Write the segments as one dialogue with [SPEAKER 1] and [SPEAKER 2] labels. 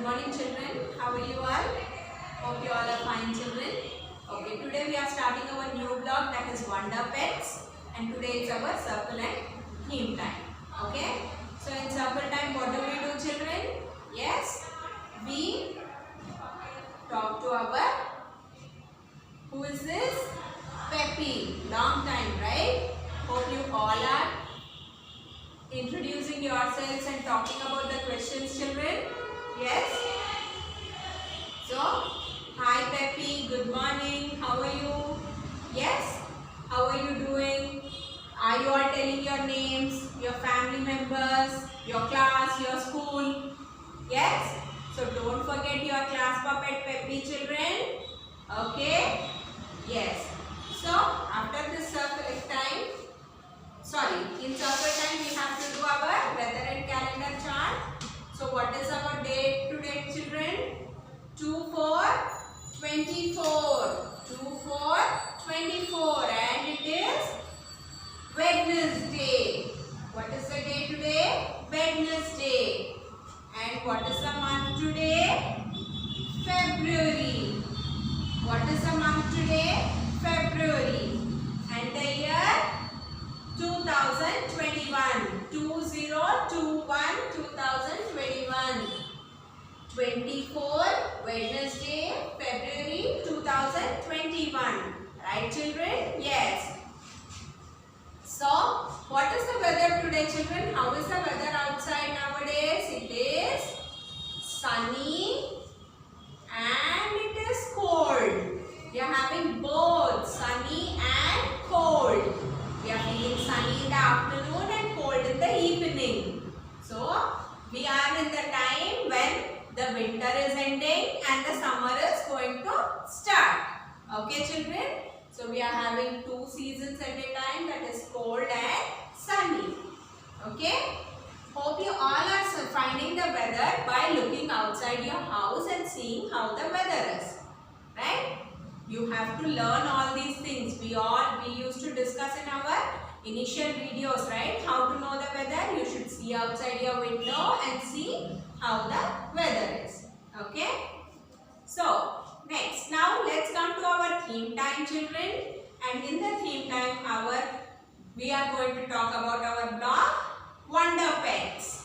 [SPEAKER 1] good morning children. How are you all? Hope you all are fine children. Okay, today we are starting our new blog, that is Wonder Pets, and today is our circle and theme time. Okay, so in circle time what do we do children? Yes, we talk to our, who is this? Peppy. Long time, right? Hope you all are introducing yourselves and talking about the questions children. Yes. So, hi Peppy, good morning. How are you? Yes. How are you doing? Are you all telling your names, your family members, your class, your school? Yes. So don't forget your class puppet Peppy children. Okay. Yes. So after this circle time, in circle time we have to do our weather and calendar chart. So what is our date today children? 2/4/24. 2/4/24 and it is Wednesday. What is the day today? Wednesday. And what is the month today? February. What is the month today? February. And the year 2021. 2021. 24 Wednesday, February 2021. Right children? Yes. So, what is the weather today children? How is the weather outside nowadays? It is sunny and it is cold. We are having both sunny and cold. We are feeling sunny in the afternoon and cold in the evening. So, we are in the time when the winter is ending and the summer is going to start. Okay children? So, we are having two seasons at a time, that is cold and sunny. Okay? Hope you all are finding the weather by looking outside your house and seeing how the weather is. Right? You have to learn all these things. We used to discuss in our initial videos, right? How to know the weather? You should see outside your window and see how the weather is. Okay? So, next, now let's come to our theme time children. And in the theme time, we are going to talk about our blog, Wonder Pets.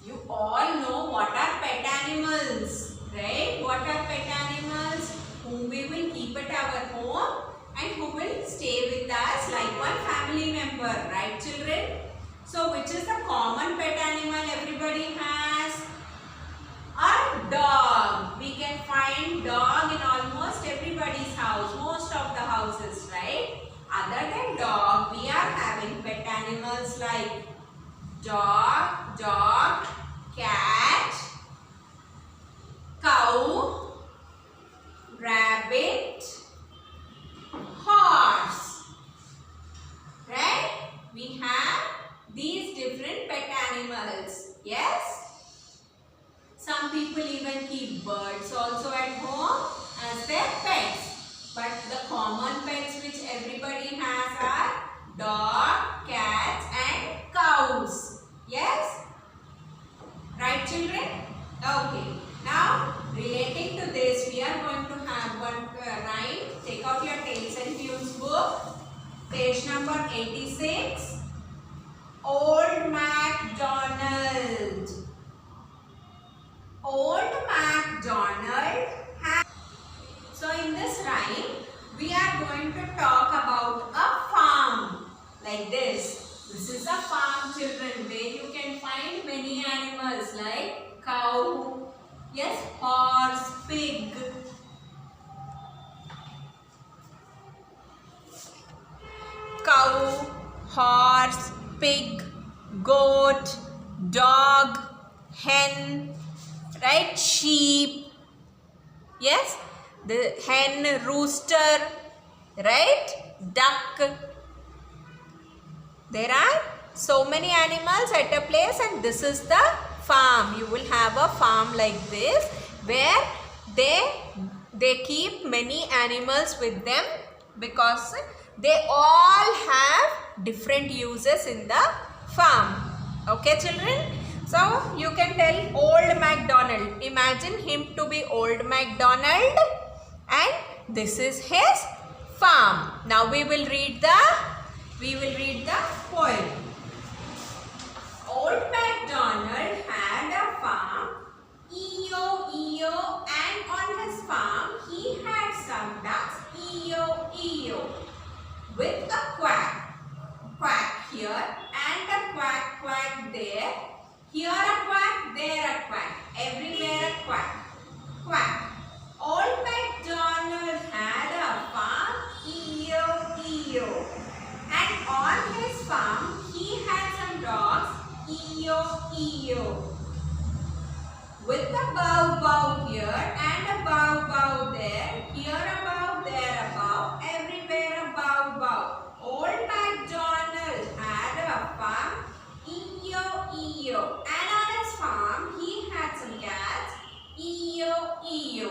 [SPEAKER 1] You all know what are pet animals, right? What are pet animals? Whom we will keep at our home and who will stay with us like one family member, right children? So which is the common pet animal everybody has? A dog. We can find dog in almost everybody's house, most of the houses, right? Other than dog, we are having pet animals like dog, cat, cow, rabbit, horse. Right? We have these different pet animals. Yes? Some people even keep birds also at home as their pets. But the common pets which everybody has are dog, cats and cows. Yes? Right children? Okay. Now, relating to this, we are going to have one rhyme. Take out your Tales and Tunes book. Page number 86. Old MacDonald. Old MacDonald. So, in this rhyme, we are going to talk about a farm. Like this. This is a farm children where you can find many animals like cow, yes, horse, pig. Cow, horse, pig, goat, dog, hen, right, sheep, yes, the hen, rooster, right, duck. There are so many animals at a place and this is the farm. You will have a farm like this where they keep many animals with them because they all have different uses in the farm. Okay children? So you can tell Old MacDonald. imagine him to be old MacDonald, and this is his farm. Now we will read the poem. Old MacDonald had a farm, E-O, and on his farm he had some ducks, E-O, with a quack, quack here and a quack, quack there. Here a quack, there a quack, everywhere a quack, quack. Old MacDonald had a farm, E-O, and on his farm he had some dogs, E-O, with a bow, bow here and a bow, bow there. Here a bow, there a bow, everywhere a bow, bow. Old MacDonald had a farm, E-O, and on his farm he had some cats, E-O,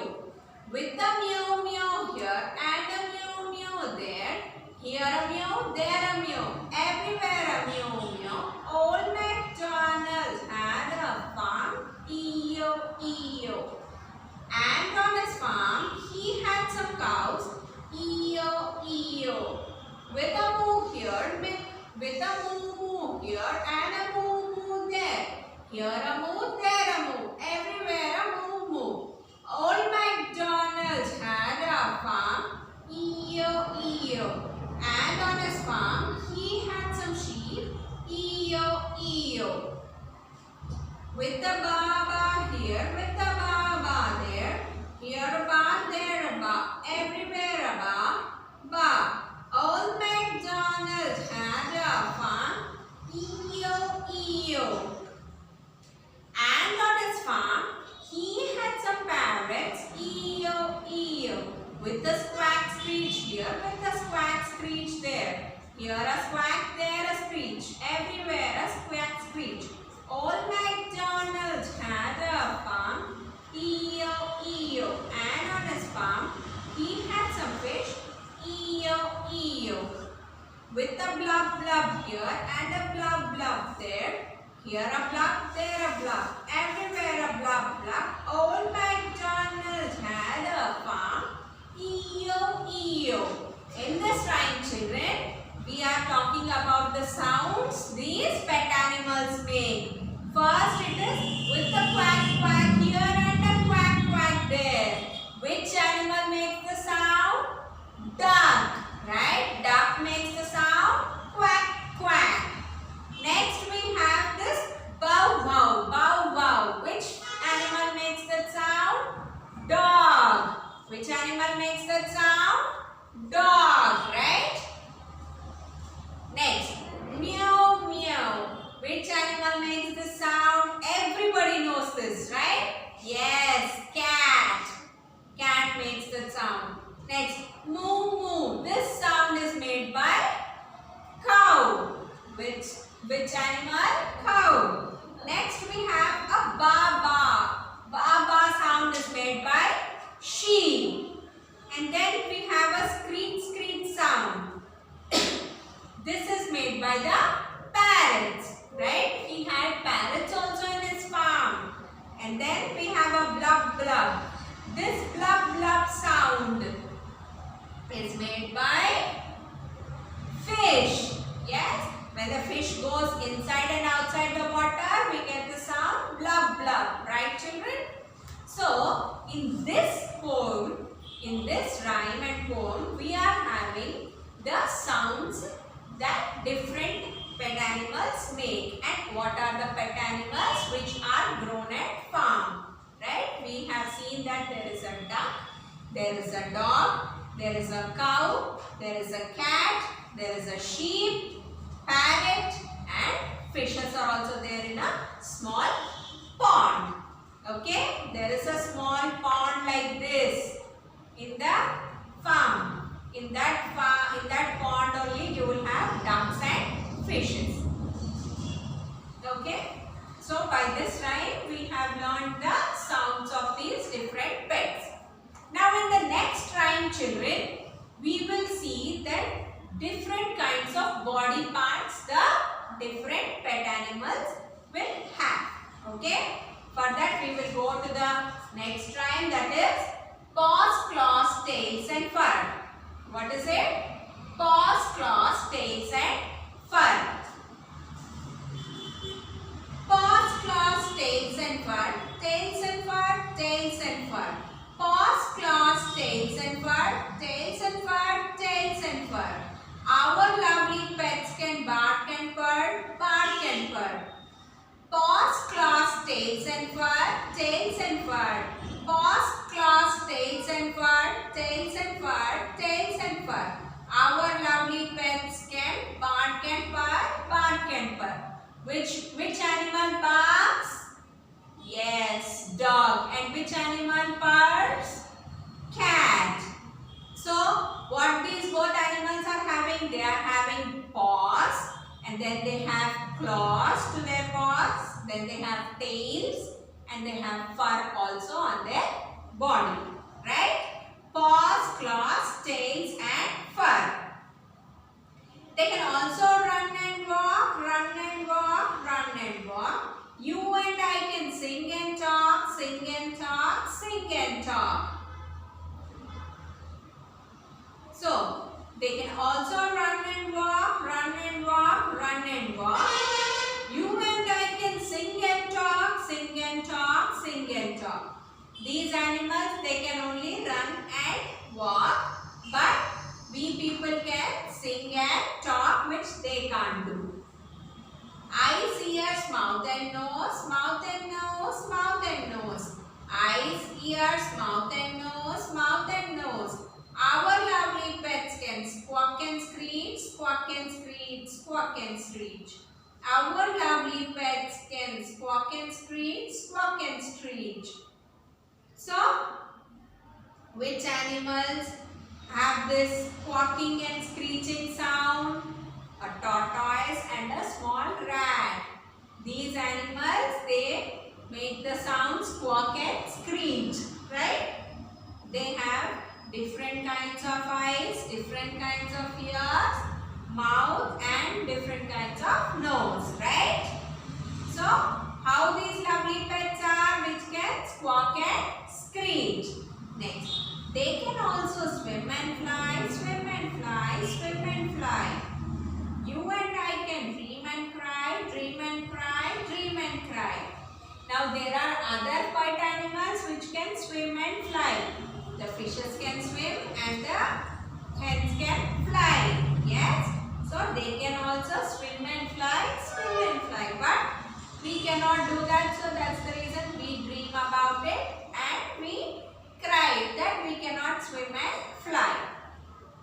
[SPEAKER 1] with a meow, meow here and a meow, meow there. Here a meow, there a meow, everywhere a meow, meow. Old MacDonald had a farm, E-O, and on his farm he had some cows, E-O, with a moo here, with a moo here and a moo there. Here a moo, there a moo, everywhere a moo. Old MacDonald had a farm, E-O, and on his farm he had some sheep, E-O, with a ba here, with a ba there. Here a ba, there a ba, everywhere a ba. Old MacDonald had a farm, E-O, and on his farm he had some parrots, E-O, with a squawk screech here, with a squawk screech there. Here a squawk, there a screech, everywhere a squawk screech. Old MacDonald had a farm, E-O, and on his farm he had some fish, E-O, with a blub, blub here and a blub, blub there. Here a blub, there a blub, everywhere a blub, blub. Old MacDonald had a farm, E-O. In this rhyme, children, we are talking about the sounds these pet animals make. First it is with a quack, quack here and a quack, quack there. Which animal makes the sound? Duck, right? Duck makes the sound quack, quack. Next we have this bow, wow, bow, wow. Which animal makes that sound? Dog. Which animal makes that sound? Dog, right? Next, meow, meow. Which animal makes the sound? Everybody knows this, right? Yes, cat. Cat makes that sound. Next, moo, moo. This sound is made by cow. Which animal? Cow. Next we have a ba, ba. Ba, ba sound is made by sheep. And then we have a screech, screech sound. This is made by the parrots, right? He had parrots also in his farm. And then we have a blub, blub. This blub, blub sound is made by fish. Yes? When the fish goes inside and outside the water, we get the sound blub, blub. Right, children? So, in this poem, in this rhyme and poem, we are having the sounds that different pet animals make. And what are the pet animals which are grown at farm? Right? We have seen that there is a duck, there is a dog, there is a cow, there is a cat, there is a sheep, parrot, and fishes are also there in a small pond. Okay? There is a small pond like this in the farm. In that pond only you will have ducks and fishes. Okay? So by this rhyme we have learned the sounds of these different pets. Now in the next rhyme, children, we will see that different kinds of body parts the different pet animals will have. Okay? For that we will go to the next rhyme, that is paws, claws, tails and fur. What is it? Paws, claws, tails and fur. Paws, claws, tails and fur. Tails and fur, tails and fur. Paws, claws, tails and fur. Tails and fur, tails and fur. Our lovely pets can bark and purr, bark and purr. Paws, claws, tails and fur, tails and fur. Paws, claws, tails and fur, tails and fur, tails and fur. Our lovely pets can bark and purr, bark and purr. Which animal barks? Yes, dog. And which animal purrs? Cat. So, what these both animals are having? They are having paws, and then they have claws to their paws, then they have tails, and they have fur also on their body. Right? Paws, claws, tails and fur. They can also run and walk, run and walk, run and walk. You and I can sing and talk, sing and talk, sing and talk. So, they can also run and walk, run and walk, run and walk. You and I can sing and talk, sing and talk, sing and talk. These animals, they can only run and walk, but we people can sing and talk, which they can't do. Eyes, ears, mouth and nose, mouth and nose, mouth and nose. Eyes, ears, mouth and nose, mouth and nose. Our lovely pets can squawk and screech, squawk and screech, squawk and screech. Our lovely pets can squawk and screech, squawk and screech. So, which animals have this squawking and screeching sound? A tortoise and a small rat. These animals, they make the sound squawk and screech, right? They have different kinds of eyes, different kinds of ears, mouth and different kinds of nose, right? So, how these lovely pets are which can squawk and screech? Next, they can also swim and fly, swim and fly, swim and fly. You and I can dream and cry, dream and cry, dream and cry. Now there are other quiet animals which can swim and fly. The fishes can swim and the hens can fly. Yes? So they can also swim and fly, swim and fly. But we cannot do that, so that's the reason we dream about it and we cry that we cannot swim and fly.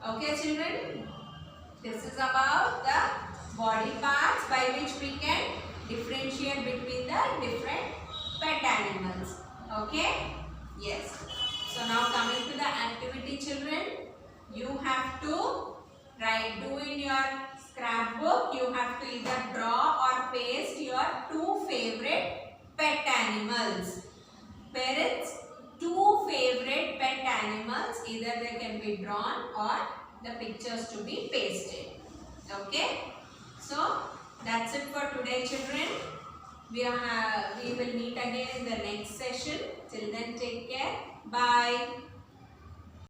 [SPEAKER 1] Okay, children? This is about the body parts by which we can differentiate between the different pet animals. Okay? Yes. So now coming to the activity, children, you have to do in your scrapbook, you have to either draw or paste your two favorite pet animals. Parents, two favorite pet animals, either they can be drawn or the pictures to be pasted. Okay? So, that's it for today, children. We will meet again in the next session. Till then, take care. Bye.